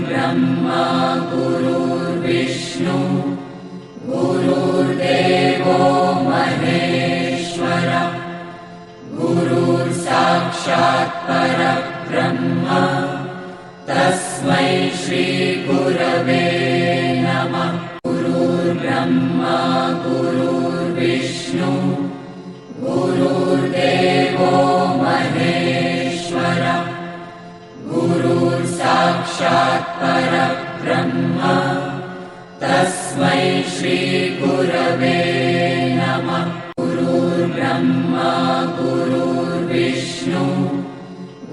ब्रह्मा गुरुर्विष्णु गुरुर्देवो महेश्वर गुरुर्साक्षात् परब्रह्म तस्मै श्री गुरवे नमः। गुरुर्ब्रह्मा गुरुर्विष्णु गुरुर्देवो महेश्वर गुरुर्साक्षात् परब्रह्म तस्मै श्री गुरवे नमः। गुरुर्ब्रह्मा गुरुर्विष्णु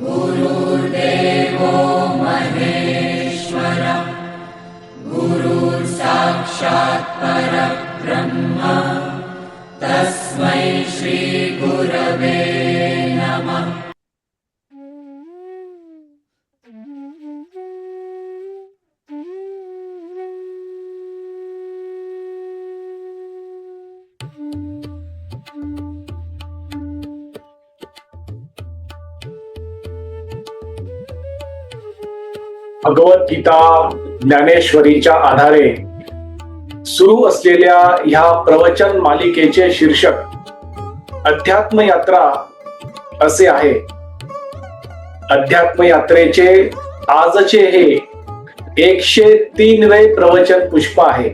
गुरुर्देवो महेश्वर गुरुर्साक्षात् परब्रह्म तस्मै श्री गुरवे नमः। भगवद्गीता ज्ञानेश्वरीच्या आधारे सुरू असलेल्या ह्या प्रवचन मालिकेचे शीर्षक अध्यात्म यात्रा असे आहे। अध्यात्म यात्रेचे आजचे हे 103वे प्रवचन पुष्प आहे।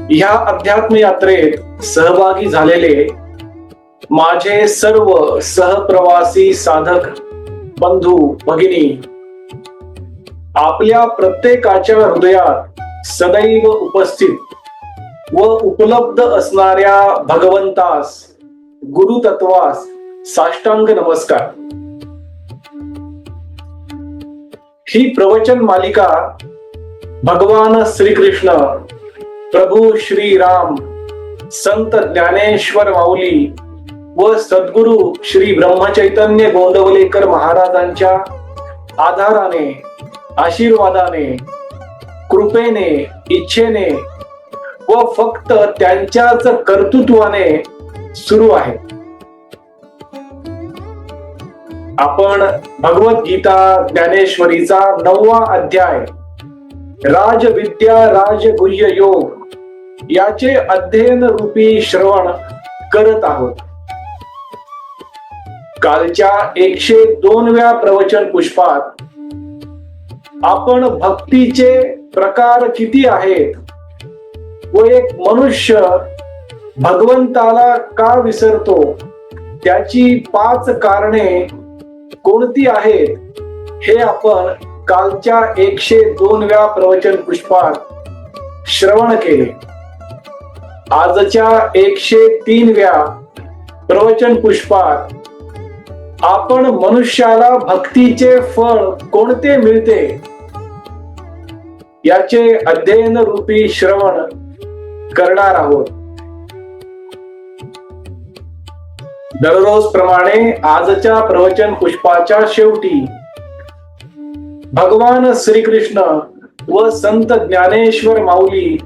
ह्या अध्यात्म यात्रेत सहभागी झालेले माझे सर्व सहप्रवासी साधक बंधू भगिनी, आपल्या प्रत्येकाच्या हृदयात सदैव उपस्थित व उपलब्ध असणाऱ्या भगवंतास, गुरुतत्वास साष्टांग नमस्कार। ही प्रवचन मालिका भगवान श्रीकृष्ण, प्रभू श्री राम, संत ज्ञानेश्वर माऊली व सद्गुरु श्री ब्रह्मचैतन्य गोंदवलेकर महाराजांच्या आधाराने, आशीर्वादाने, कृपेने, इच्छेने व फक्त त्यांच्याच कर्तृत्वाने सुरू आहे। आपण भगवद्गीता ज्ञानेश्वरीचा 9वा अध्याय राजविद्या राजगुह्य योग याचे अध्ययन रूपी श्रवण करत आहोत। कालच्या 102व्या प्रवचन पुष्पात आपण भक्तीचे प्रकार किती आहेत व एक मनुष्य भगवंताला का विसरतो त्याची 5 कारणे कोणती आहेत हे आपण कालच्या 102व्या प्रवचन पुष्पात श्रवण केले। आजच्या 103व्या प्रवचन पुष्पात आपण मनुष्याला भक्तीचे फळ कोणते मिळते याचे अध्ययन रूपी श्रवण करणार आहोत। दररोज प्रमाणे आजच्या प्रवचन पुष्पाच्या शेवटी भगवान श्रीकृष्ण व संत ज्ञानेश्वर माऊली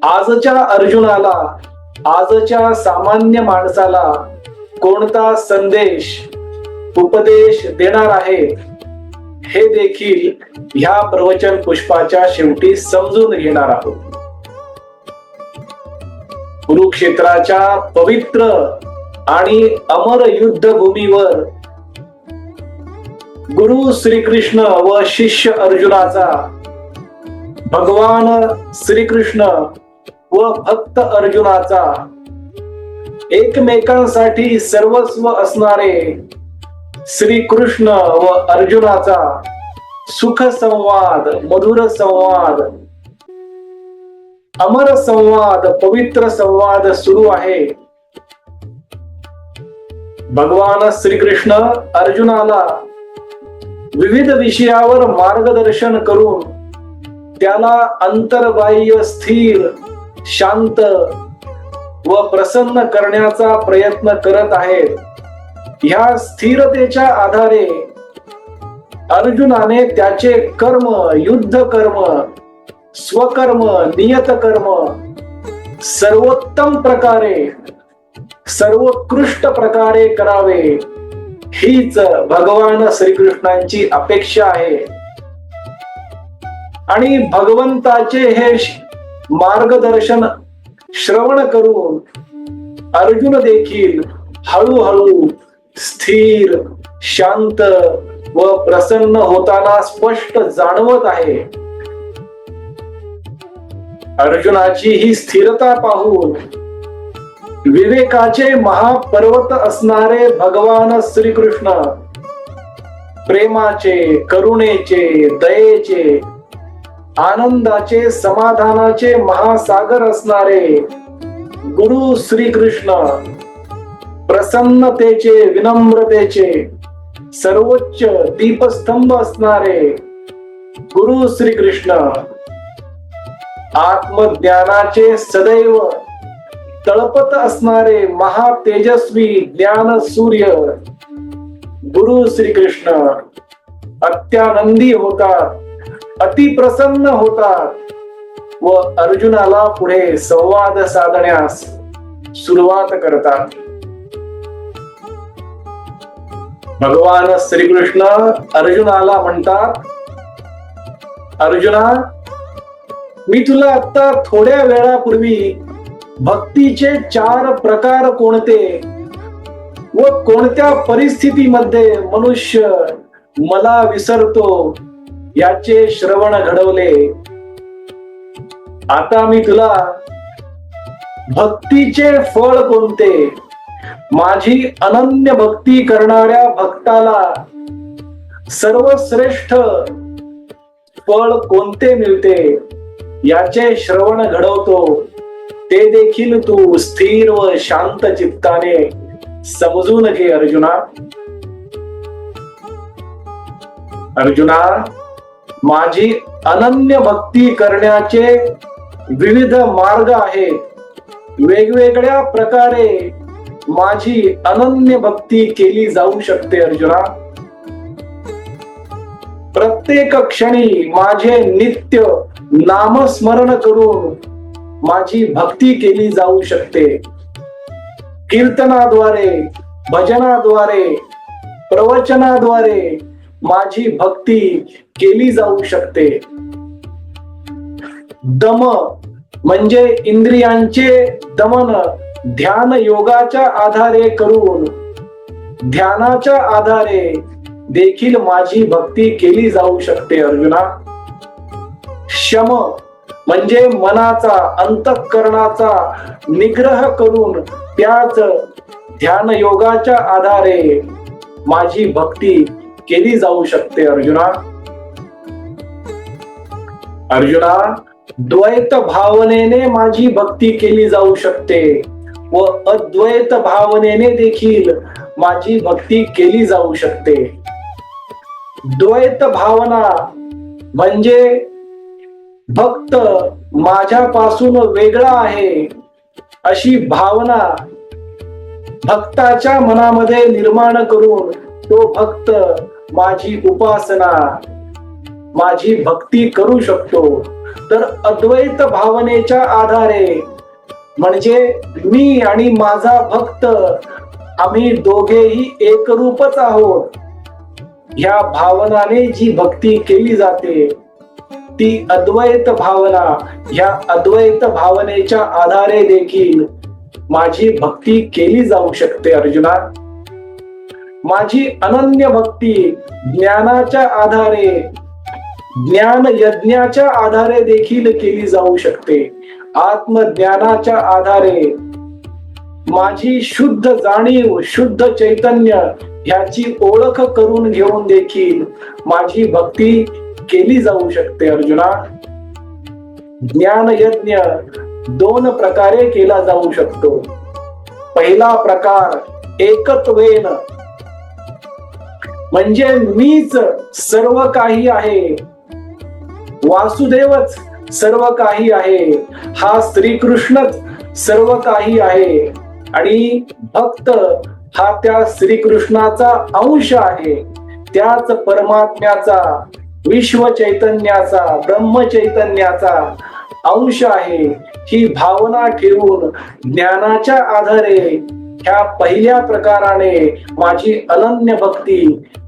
आजच्या अर्जुनाला, आजच्या सामान्य माणसाला कोणता संदेश, उपदेश देणार आहे हे देखील ह्या प्रवचन पुष्पाच्या शेवटी समजून घेणार आहोत। कुरुक्षेत्राच्या पवित्र आणि अमर युद्ध भूमीवर गुरु श्रीकृष्ण व शिष्य अर्जुनाचा, भगवान श्रीकृष्ण व भक्त अर्जुनाचा, एकमेकांसाठी सर्वस्व असणारे श्रीकृष्ण व अर्जुनाचा सुख संवाद, मधुर संवाद, अमर संवाद, पवित्र संवाद सुरू आहे। भगवान श्रीकृष्ण अर्जुनाला विविध विषयावर मार्गदर्शन करून त्याला अंतर्बाह्य स्थिर, शांत व प्रसन्न करण्याचा प्रयत्न करत आहेत। ह्या स्थिरतेच्या आधारे अर्जुनाने त्याचे कर्म, युद्ध कर्म, स्वकर्म, नियत कर्म सर्वोत्तम प्रकारे, सर्वोत्कृष्ट प्रकारे करावे हीच भगवान श्रीकृष्णांची अपेक्षा आहे आणि भगवंताचे हे मार्गदर्शन श्रवण करून अर्जुन देखील हळूहळू स्थिर, शांत व प्रसन्न होताना स्पष्ट जाणवत आहे. अर्जुनाची ही स्थिरता पाहून विवेकाचे महापर्वत असणारे भगवान श्रीकृष्ण, प्रेमाचे, करुणेचे, दयेचे, आनंदाचे, समाधानाचे महासागर असणारे गुरु श्रीकृष्ण, प्रसन्नतेचे, विनम्रतेचे सर्वोच्च दीपस्तंभ असणारे गुरु श्रीकृष्ण, आत्मज्ञानाचे सदैव तळपत असणारे महातेजस्वी ज्ञान सूर्य गुरु श्रीकृष्ण अत्यानंदी होतात, अतिप्रसन्न होतात व अर्जुनाला पुढे संवाद साधण्यास सुरुवात करतात. भगवान श्रीकृष्ण अर्जुनाला म्हणतात, अर्जुना, मी तुला आता थोड्या वेळापूर्वी भक्तीचे 4 प्रकार कोणते व कोणत्या परिस्थितीमध्ये मनुष्य मला विसरतो याचे श्रवण घडवले. आता मी तुला भक्तीचे फळ कोणते, माझी अनन्य भक्ती करणाऱ्या भक्ताला सर्वश्रेष्ठ फळ कोणते मिळते याचे श्रवण घडवतो. ते देखील तू स्थिर व शांत चित्ताने समजून घे अर्जुना. अर्जुना, माझी अनन्य भक्ती करण्याचे विविध मार्ग आहेत. वेगवेगळ्या प्रकारे माझी अनन्य भक्ती केली जाऊ शकते अर्जुना. प्रत्येक क्षणी माझे नित्य नामस्मरण करून माझी भक्ती केली जाऊ शकते. कीर्तनाद्वारे, भजनाद्वारे, प्रवचनाद्वारे माझी भक्ती केली जाऊ शकते. दम म्हणजे इंद्रियांचे दमन ध्यान योगाच्या आधारे करून ध्यानाच्या आधारे देखील माझी भक्ती केली जाऊ शकते अर्जुना. शम म्हणजे मनाचा, अंतःकरणाचा निग्रह करून त्याच ध्यान योगाच्या आधारे माझी भक्ती केली जाऊ शकते अर्जुना. अर्जुना, द्वैत भावनेने माझी भक्ती केली जाऊ शकते व अद्वैत भावनेने देखील माझी भक्ती केली जाऊ शकते. द्वैत भावना म्हणजे भक्त माझ्यापासून वेगळा आहे अशी भावना भक्ताच्या मनामध्ये निर्माण करून तो भक्त माझी उपासना, माझी भक्ती करू शकतो. तर अद्वैत भावनेच्या आधारे म्हणजे मी आणि माझा भक्त आम्ही दोघेही एकरूपच आहोत ह्या भावनाने जी भक्ती केली जाते ती अद्वैत भावना. ह्या अद्वैत भावनेच्या आधारे देखील माझी भक्ती केली जाऊ शकते अर्जुना. माझी अनन्य भक्ती ज्ञानाच्या आधारे, ज्ञान यज्ञाच्या आधारे देखील केली जाऊ शकते. आत्मज्ञानाच्या आधारे माझी शुद्ध जाणीव, शुद्ध चैतन्य ह्याची ओळख करून घेऊन देखील माझी भक्ती केली जाऊ शकते अर्जुना. ज्ञान यज्ञ 2 प्रकारे केला जाऊ शकतो. पहिला प्रकार एकत्वेन म्हणजे मीच सर्व काही आहे, वासुदेवच सर्व काही आहे, हा श्रीकृष्णच सर्व काही आहे आणि भक्त हा त्या श्रीकृष्णाचा अंश आहे, त्याच परमात्म्याचा, विश्व चैतन्याचा, ब्रह्म चैतन्याचा अंश आहे. ही भावना ठेवून ज्ञानाच्या आधारे ह्या पहिल्या प्रकाराने माझी अनन्य भक्ती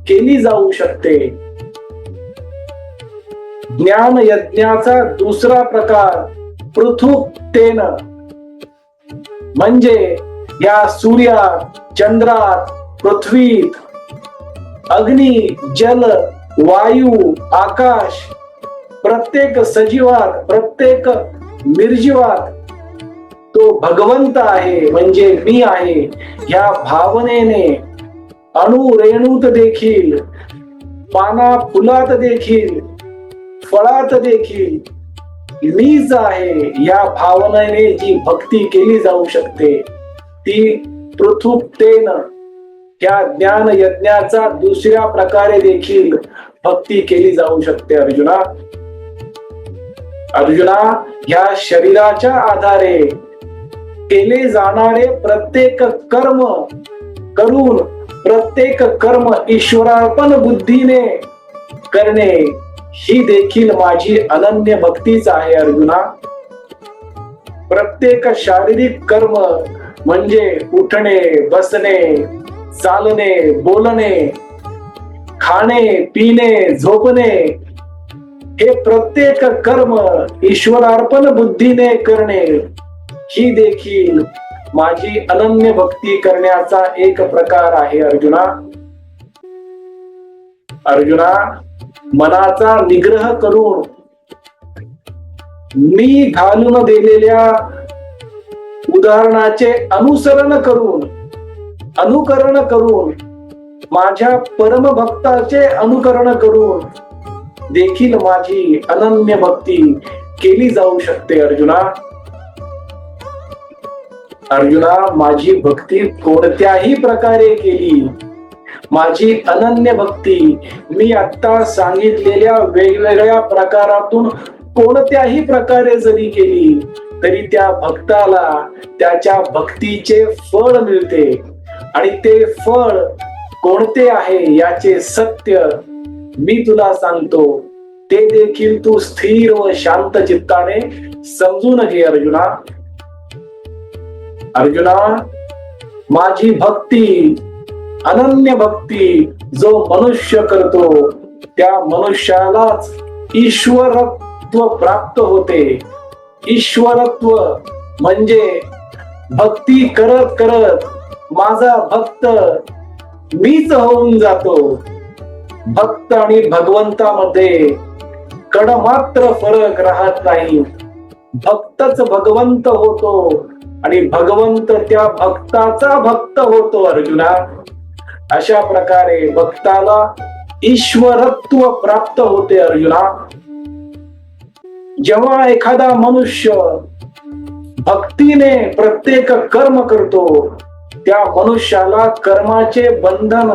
केली जाऊ शकते. ज्ञान यज्ञाचा दुसरा प्रकार पृथुकतेन, म्हणजे या सूर्यात, चंद्रात, पृथ्वीत, अग्नी, जल, वायू, आकाश, प्रत्येक सजीवात, प्रत्येक निर्जीवात तो भगवंत आहे, म्हणजे मी आहे, ह्या भावनेने अणु रेणूत देखील, पाना फुलात देखील, फळात देखील मीच आहे, या भावनेने जी भक्ती केली जाऊ शकते ती पृथुकतेन, या ज्ञान यज्ञाचा दुसऱ्या प्रकारे देखील भक्ती केली जाऊ शकते. अर्जुना, ह्या शरीराच्या आधारे केले जाणारे प्रत्येक कर्म करून प्रत्येक कर्म ईश्वरार्पण बुद्धीने करणे ही देखील माझी अनन्य भक्तीच आहे. अर्जुना, प्रत्येक शारीरिक कर्म म्हणजे उठणे, बसणे, चालणे, बोलणे, खाणे, पिणे, झोपणे, हे प्रत्येक कर्म ईश्वरार्पण बुद्धीने करणे ही देखील माझी अनन्य भक्ती करण्याचा एक प्रकार आहे. अर्जुना, मनाचा निग्रह करून मी घालून दिलेल्या उदाहरणाचे अनुकरण करून माझ्या परमभक्ताचे अनुकरण करून देखील माझी अनन्य भक्ती केली जाऊ शकते. अर्जुना, माझी भक्ती कोणत्याही प्रकारे केली, माझी अनन्य भक्ती मी आता सांगितलेल्या वेगवेगळ्या प्रकारातून कोणत्याही प्रकारे जरी केली तरी त्या भक्ताला त्याच्या भक्तीचे फळ मिळते. आणि ते फळ कोणते आहे याचे सत्य मी तुला सांगतो, ते देखील तू स्थिर व शांत चित्ताने समजून घे. अर्जुना, माझी भक्ती, अनन्य भक्ती जो मनुष्य करतो त्या मनुष्यालाच ईश्वरत्व प्राप्त होते. ईश्वरत्व म्हणजे भक्ती करत करत माझा भक्त मीच होऊन जातो. भक्त आणि भगवंतामध्ये कडमात्र फरक राहत नाही. भक्तच भगवंत होतो आणि भगवंत त्या भक्ताचा भक्त होतो. अर्जुना, अशा प्रकारे भक्ताला ईश्वरत्व प्राप्त होते. अर्जुना, जेव्हा एखादा मनुष्य भक्तीने प्रत्येक कर्म करतो त्या मनुष्याला कर्माचे बंधन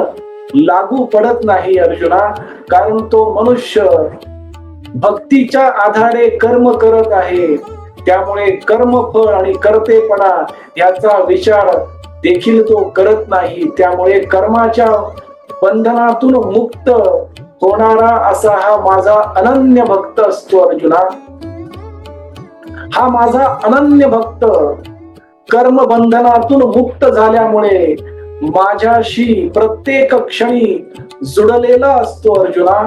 लागू पडत नाही. अर्जुना, कारण तो मनुष्य भक्तीच्या आधारे कर्म करत आहे, त्यामुळे कर्मफळ आणि कर्तेपणा याचा विचार देखील तो करत नाही. त्यामुळे कर्माच्या बंधनातून मुक्त होणारा असा हा माझा अनन्य भक्त असतो. अर्जुना, हा माझा अनन्य भक्त कर्म बंधनातून मुक्त झाल्यामुळे माझ्याशी प्रत्येक क्षणी जुडलेला असतो. अर्जुना,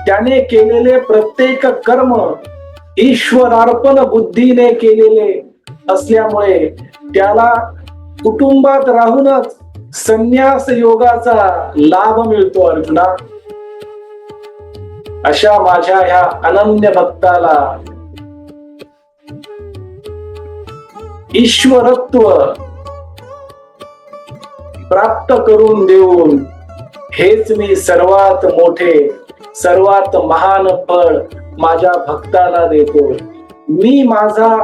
त्याने केलेले प्रत्येक कर्म ईश्वरार्पण बुद्धीने केलेले असल्यामुळे त्याला कुटुंबात राहूनच संन्यास योगाचा लाभ मिळतो. अर्जुना, अशा माझ्या ह्या अनन्य भक्ताला ईश्वरत्व प्राप्त करून देऊन हेच मी सर्वात मोठे, सर्वात महान फळ माझ्या भक्ताला देतो. मी माझा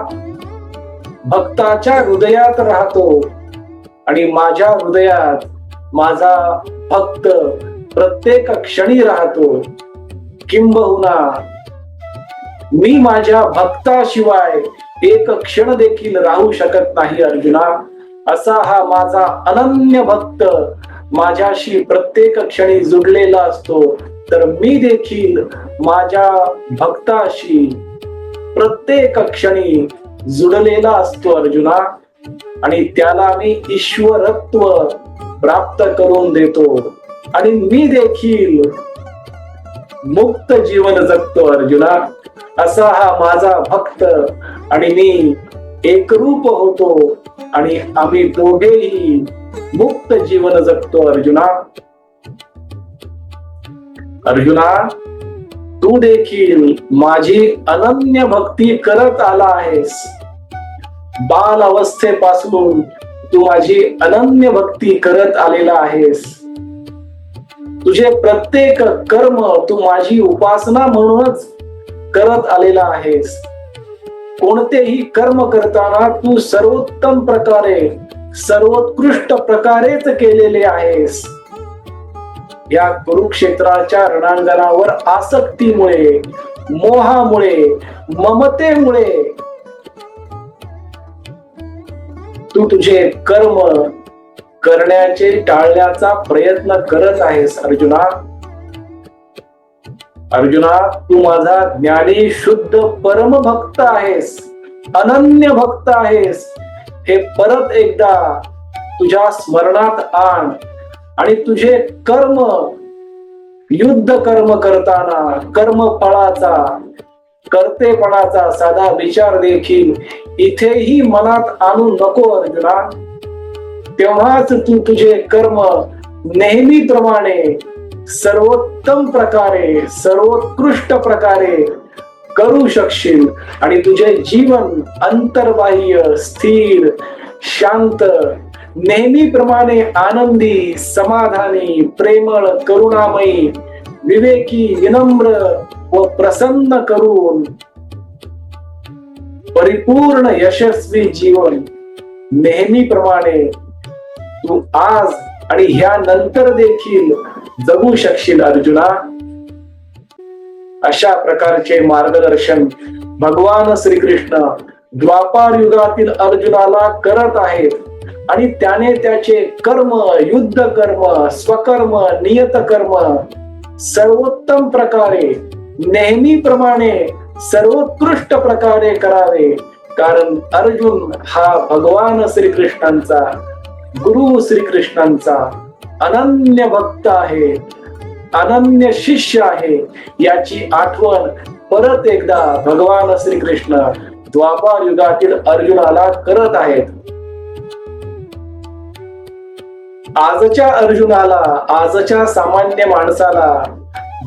भक्ताच्या हृदयात राहतो आणि माझ्या हृदयात माझा भक्त प्रत्येक क्षणी राहतो. किंबहुना मी माझ्या भक्ताशिवाय एक क्षण देखील राहू शकत नाही. अर्जुना, असा हा माझा अनन्य भक्त माझ्याशी प्रत्येक क्षणी जुडलेला असतो, तर मी देखील माझ्या भक्ताशी प्रत्येक क्षणी जुडलेला असतो. अर्जुना, आणि त्याला मी ईश्वरत्व प्राप्त करून देतो आणि मी देखील मुक्त जीवन जगतो अर्जुना. असा हा माझा भक्त आणि मी एकरूप होतो आणि आम्ही दोघेही मुक्त जीवन जगतो अर्जुना. अर्जुना, तू देखील माझी अनन्य भक्ती करत आला आहेस. बाल अवस्थेपासून तू माझी अनन्य भक्ती करत आलेला आहेस. तुझे प्रत्येक कर्म तू माझी उपासना म्हणूनच करत आलेला आहेस. कोणतेही कर्म करताना तू सर्वोत्तम प्रकारे, सर्वोत्कृष्ट प्रकारेच केलेले आहेस. या कुरुक्षेत्राच्या रणांगणावर आसक्तीमुळे, मोहामुळे, ममतेमुळे तू तुझे कर्म करण्याचे टाळण्याचा प्रयत्न करत आहेस अर्जुना. अर्जुना, तू माझा ज्ञानी शुद्ध परम भक्त आहेस, अनन्य भक्त आहेस. हे परत एकदा तुझ्या स्मरणात आण आणि तुझे कर्म, युद्ध कर्म करताना कर्म फळाचा, कर्तेपणाचा साधा विचार देखील इथेही मनात आणू नको अर्जुना. तेव्हाच तू तुझे कर्म नेहमीप्रमाणे सर्वोत्तम प्रकारे, सर्वोत्कृष्ट प्रकारे करू शकशील आणि तुझे जीवन अंतर्बाह्य, स्थिर, शांत, नेहमीप्रमाणे आनंदी, समाधानी, प्रेमळ, करुणामयी, विवेकी, विनम्र व प्रसन्न करून परिपूर्ण यशस्वी जीवन नेहमीप्रमाणे तू आज आणि ह्या नंतर देखील जगू शकशील अर्जुना. अशा प्रकारचे मार्गदर्शन भगवान श्रीकृष्ण द्वापार युगातील अर्जुनाला करत आहेत आणि त्याने त्याचे कर्म, युद्ध कर्म, स्वकर्म, नियत कर्म सर्वोत्तम प्रकारे, नेहमीप्रमाणे सर्वोत्कृष्ट प्रकारे करावे. कारण अर्जुन हा भगवान श्रीकृष्णांचा, गुरु श्रीकृष्णांचा अनन्य भक्त आहे, अनन्य शिष्य आहे. याची आठवण परत एकदा भगवान श्रीकृष्ण द्वापार युगातील अर्जुनाला करत आहेत. आजच्या अर्जुनाला, आजच्या सामान्य माणसाला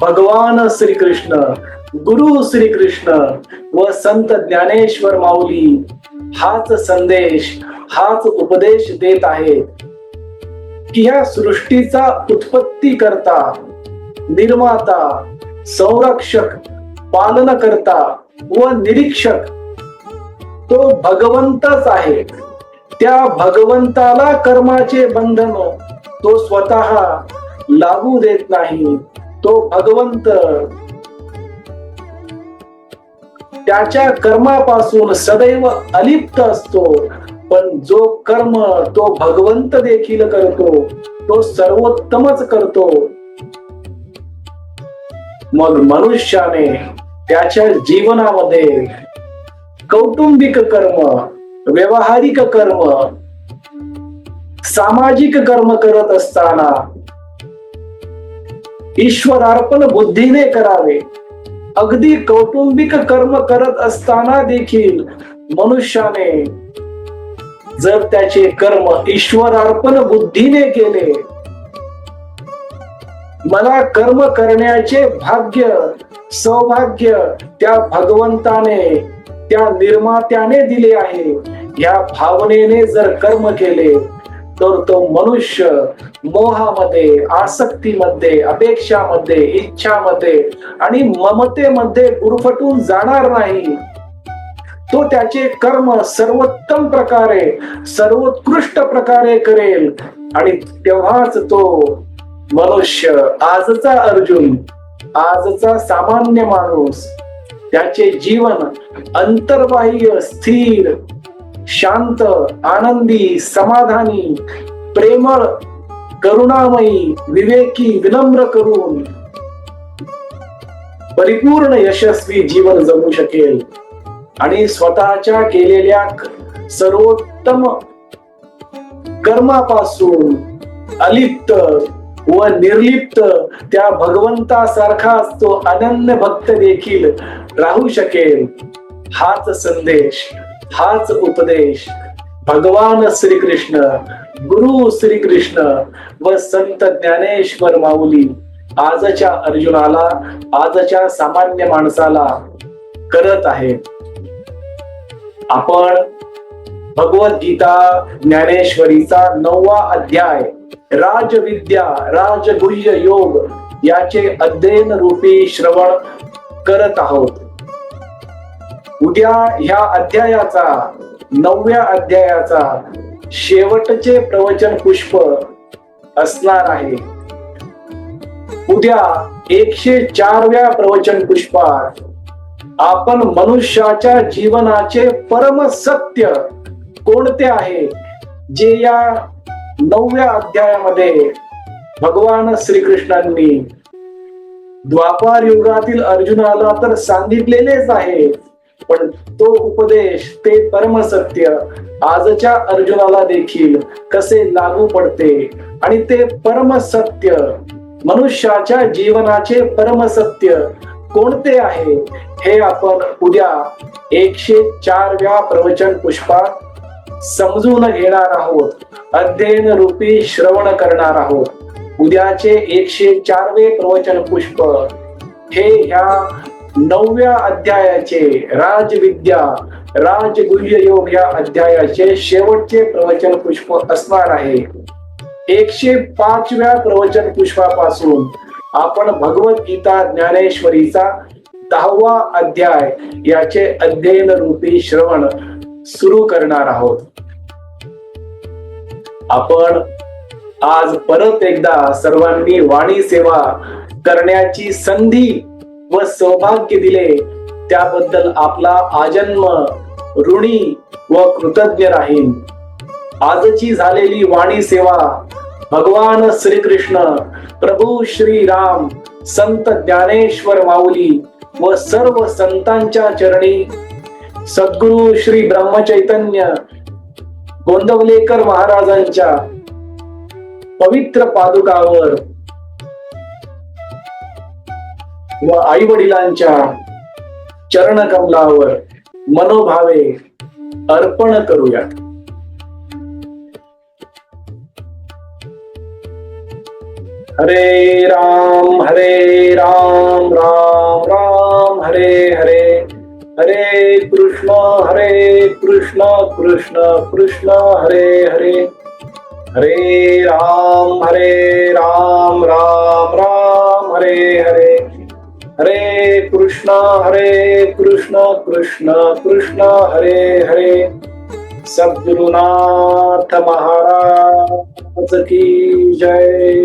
भगवान श्रीकृष्ण, गुरु श्रीकृष्ण व संत ज्ञानेश्वर माऊली हाच संदेश, हाच उपदेश देत आहेत की ह्या सृष्टीचा उत्पत्ती करता, निर्माता, संरक्षक, पालनकर्ता व निरीक्षक तो भगवंतच आहे. त्या भगवंताला कर्माचे बंधन तो स्वतः लागू देत नाही. तो भगवंत त्याच्या कर्मापासून सदैव अलिप्त असतो. पण जो कर्म तो भगवंत देखील करतो, तो सर्वोत्तमच करतो. मग मनुष्याने त्याच्या जीवनामध्ये कौटुंबिक कर्म, व्यवहारिक कर्म, सामाजिक कर्म करत असताना ईश्वरार्पण बुद्धीने करावे. अगदी कौटुंबिक कर्म करत असताना देखील मनुष्याने जर त्याचे कर्म ईश्वरार्पण बुद्धीने केले, मला कर्म करण्याचे भाग्य, सौभाग्य त्या भगवंताने, त्या निर्मात्याने दिले आहे, या भावनेने जर कर्म केले तर तो मनुष्य मोहामध्ये, आसक्तीमध्ये, अपेक्षामध्ये, इच्छामध्ये आणि ममतेमध्ये गुरफटून जाणार नाही. तो त्याचे कर्म सर्वोत्तम प्रकारे, सर्वोत्कृष्ट प्रकारे करेल आणि तेव्हाच तो मनुष्य, आजचा अर्जुन, आजचा सामान्य माणूस, त्याचे जीवन अंतर्बाह्य, स्थिर, शांत, आनंदी, समाधानी, प्रेमळ, करुणामयी, विवेकी, विनम्र करून परिपूर्ण यशस्वी जीवन जगू शकेल आणि स्वतःच्या केलेल्या सर्वोत्तम कर्मापासून अलिप्त, व निर्लिप्त त्या भगवंतासारखाच तो अनन्य भक्त देखील राहू शकेल. हाच संदेश, हाच उपदेश भगवान श्रीकृष्ण, गुरु श्रीकृष्ण व संत ज्ञानेश्वर माऊली आजच्या अर्जुनाला, आजच्या सामान्य माणसाला करत आहेत. आपण भगवद्गीता ज्ञानेश्वरीचा 9वा अध्याय राजविद्या राजगुह्य योग याचे अध्ययन रूपी श्रवण करत आहोत. उद्या ह्या अध्यायाचा 9व्या अध्यायाचा शेवटचे प्रवचन पुष्प असणार आहे. उद्या 104व्या प्रवचन पुष्पात आपण मनुष्याच्या जीवनाचे परम सत्य कोणते आहे, जे या 9व्या अध्यायामध्ये भगवान श्रीकृष्णांनी द्वापार युगातील अर्जुनाला तर सांगितलेलेच आहे, पण तो उपदेश, ते परमसत्य आजच्या अर्जुनाला देखील कसे लागू पडते आणि ते परमसत्य, मनुष्याच्या जीवनाचे परमसत्य कोणते आहे, हे आपण उद्या 104व्या प्रवचन पुष्पात समजून घेणार आहोत, अध्ययन रूपी श्रवण करणार आहोत. उद्याचे 104वे प्रवचन पुष्प हे ह्या 9व्या अध्यायाचे राजविद्या राजगुह्य योग या अध्यायाचे शेवटचे प्रवचन पुष्प असणार आहे. 105व्या प्रवचन पुष्पापासून आपण भगवद्गीता ज्ञानेश्वरीचा 10वा अध्याय याचे अध्ययन रूपी श्रवण सुरू करणार आहोत. आपण आज परत एकदा सर्वांनी वाणी सेवा करण्याची संधी व सौभाग्य दिले, त्याबद्दल आपला आजन्म ऋणी व कृतज्ञ राहीन. आजची झालेली वाणी सेवा भगवान श्रीकृष्ण, प्रभू श्री राम, संत ज्ञानेश्वर माऊली व सर्व संतांच्या चरणी, सद्गुरु श्री ब्रह्मचैतन्य गोंदवलेकर महाराजांच्या पवित्र पादुकावर व आई वडिलांच्या चरण कमलावर मनोभावे अर्पण करूयात. हरे राम राम राम हरे हरे, हरे कृष्ण कृष्ण कृष्ण हरे हरे, हरे राम राम राम हरे हरे, हरे कृष्ण कृष्ण कृष्ण हरे हरे. सद्गुरुनाथ महाराज की जय.